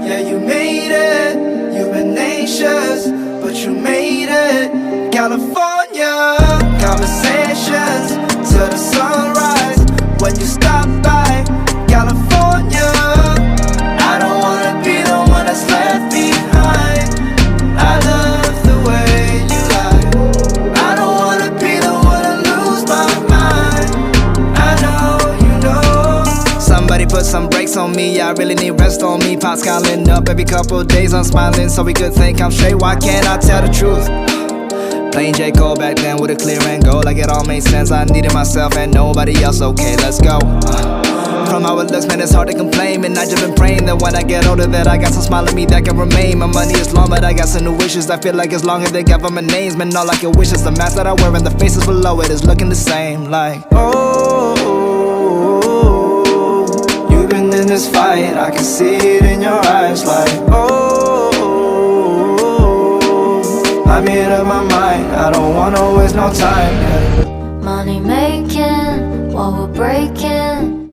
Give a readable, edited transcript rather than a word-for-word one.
Yeah, you made it. You've been anxious, but you made it. California, conversations till the sunrise. When you stop by California, I don't wanna be the one that's left behind. I love the way you lie. I don't wanna be the one to lose my mind. I know you know. Somebody put some brakes on me, I really need rest on me. Pops calling up every couple of days, I'm smiling so we could think I'm straight. Why can't I tell the truth? Playing J. Cole back then with a clear end goal, like it all made sense. I needed myself and nobody else, okay, let's go. From how it looks, man, it's hard to complain. And I just been praying that when I get older that I got some smile on me that can remain. My money is long, but I got some new wishes. I feel like as long as they government names, man, all I can wish is the mask that I wear and the faces below it is looking the same. Like, oh, you've been in this fight, I can see it in your eyes. Like, oh, I made up my mind, I don't wanna waste no time. Money making while we're breaking.